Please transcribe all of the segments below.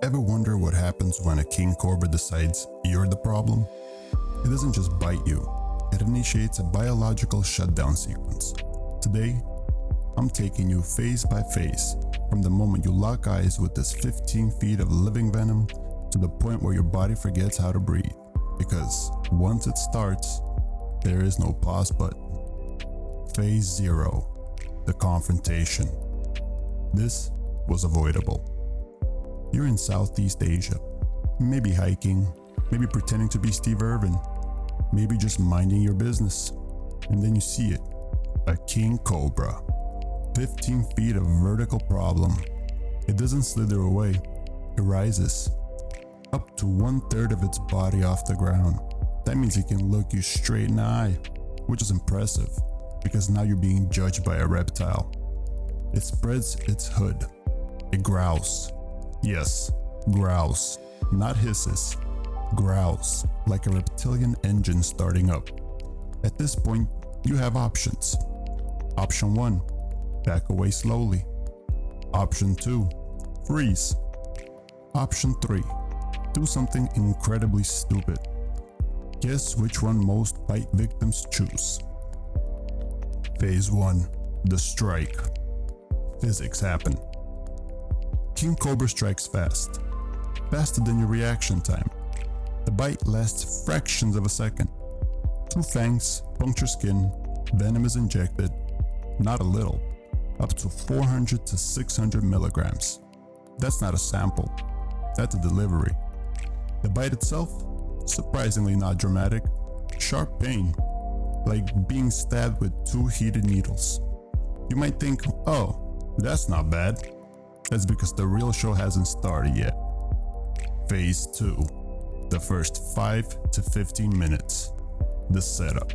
Ever wonder what happens when a king cobra decides you're the problem? It doesn't just bite you, it initiates a biological shutdown sequence. Today, I'm taking you phase by phase, from the moment you lock eyes with this 15 feet of living venom to the point where your body forgets how to breathe. Because once it starts, there is no pause button. Phase 0, the confrontation. This was avoidable. You're in Southeast Asia, maybe hiking, maybe pretending to be Steve Irwin, maybe just minding your business, and then you see it, a king cobra, 15 feet of vertical problem. It doesn't slither away, it rises, up to 1/3 of its body off the ground. That means it can look you straight in the eye, which is impressive, because now you're being judged by a reptile. It spreads its hood, it growls. Yes, growls, not hisses, growls, like a reptilian engine starting up. At this point, you have options. Option 1, back away slowly. Option 2, freeze. Option 3, do something incredibly stupid. Guess which one most bite victims choose. Phase 1, the strike. Physics happen. King Cobra strikes fast, faster than your reaction time. The bite lasts fractions of a second. 2 fangs puncture skin, venom is injected, not a little, up to 400 to 600 milligrams. That's not a sample, that's a delivery. The bite itself, surprisingly not dramatic, sharp pain, like being stabbed with 2 heated needles. You might think, oh, that's not bad. That's because the real show hasn't started yet. Phase 2, the first 5 to 15 minutes, the setup.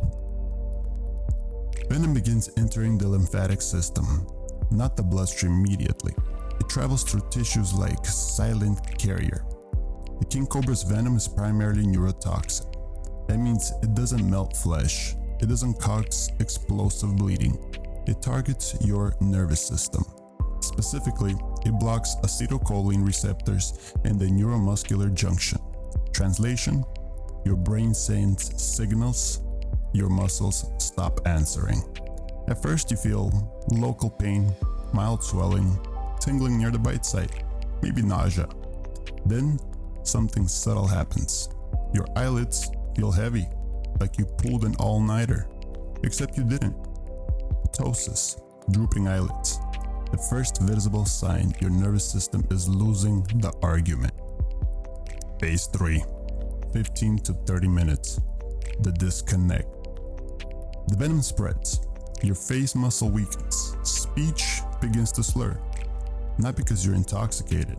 Venom begins entering the lymphatic system, not the bloodstream immediately. It travels through tissues like silent carrier. The king cobra's venom is primarily neurotoxic. That means it doesn't melt flesh, it doesn't cause explosive bleeding. It targets your nervous system. Specifically, it blocks acetylcholine receptors in the neuromuscular junction. Translation: your brain sends signals, your muscles stop answering. At first you feel local pain, mild swelling, tingling near the bite site, maybe nausea. Then something subtle happens. Your eyelids feel heavy, like you pulled an all-nighter, except you didn't. Ptosis, drooping eyelids. The first visible sign your nervous system is losing the argument. Phase 3, 15 to 30 minutes, the disconnect. The venom spreads, your face muscle weakens, speech begins to slur. Not because you're intoxicated,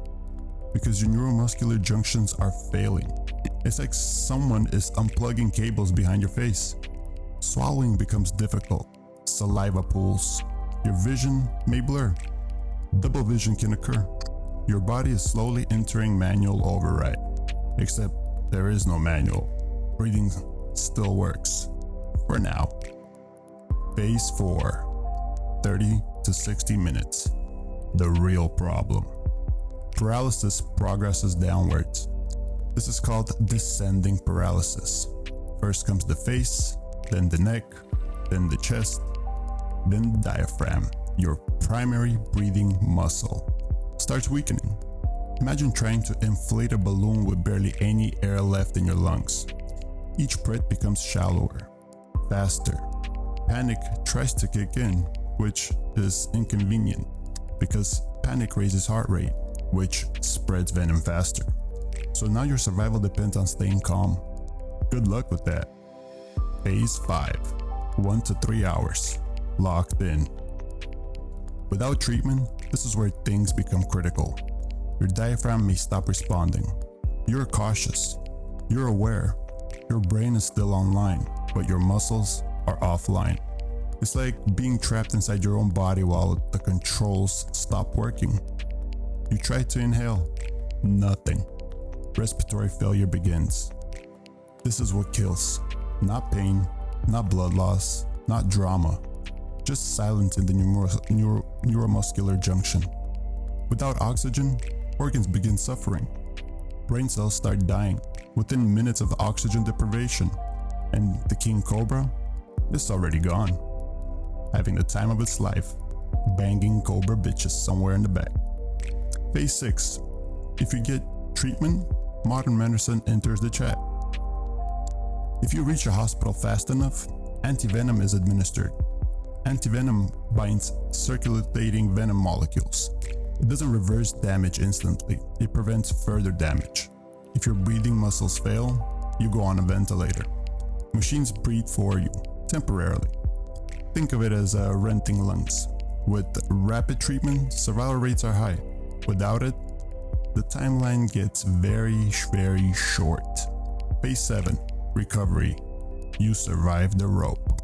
because your neuromuscular junctions are failing. It's like someone is unplugging cables behind your face. Swallowing becomes difficult, saliva pools. Your vision may blur. Double vision can occur. Your body is slowly entering manual override. Except there is no manual. Breathing still works. For now. Phase 4, 30 to 60 minutes. The real problem. Paralysis progresses downwards. This is called descending paralysis. First comes the face, then the neck, then the chest, then the diaphragm, your primary breathing muscle, starts weakening. Imagine trying to inflate a balloon with barely any air left in your lungs. Each breath becomes shallower, faster. Panic tries to kick in, which is inconvenient because panic raises heart rate, which spreads venom faster. So now your survival depends on staying calm. Good luck with that. Phase 5, 1 to 3 hours. Locked in. Without treatment, this is where things become critical. Your diaphragm may stop responding. You're cautious. You're aware. Your brain is still online, but your muscles are offline. It's like being trapped inside your own body while the controls stop working. You try to inhale. Nothing. Respiratory failure begins. This is what kills. Not pain, not blood loss, not drama. Just silence in the neuromuscular junction. Without oxygen, organs begin suffering. brain cells start dying within minutes of oxygen deprivation, and the king cobra is already gone, having the time of its life, banging cobra bitches somewhere in the back. Phase 6. If you get treatment, modern medicine enters the chat. If you reach a hospital fast enough, antivenom is administered. Antivenom binds circulating venom molecules. It doesn't reverse damage instantly, it prevents further damage. If your breathing muscles fail, you go on a ventilator. Machines breathe for you, temporarily. Think of it as renting lungs. With rapid treatment, survival rates are high. Without it, the timeline gets very, very short. Phase 7. Recovery. You survive the rope.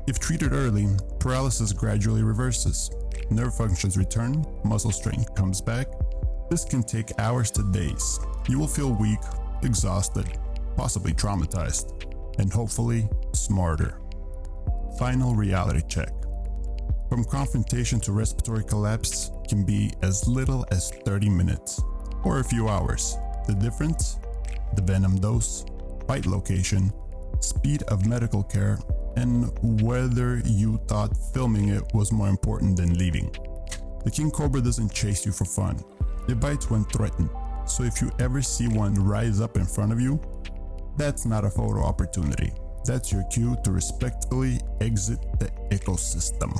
If treated early, paralysis gradually reverses. Nerve functions return, muscle strength comes back. This can take hours to days. You will feel weak, exhausted, possibly traumatized, and hopefully smarter. Final reality check. From confrontation to respiratory collapse can be as little as 30 minutes or a few hours. The difference? The venom dose, bite location, speed of medical care, and whether you thought filming it was more important than leaving. The king cobra doesn't chase you for fun. It bites when threatened. So if you ever see one rise up in front of you, that's not a photo opportunity. That's your cue to respectfully exit the ecosystem.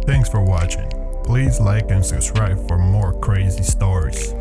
Thanks for watching. Please like and subscribe for more crazy stories.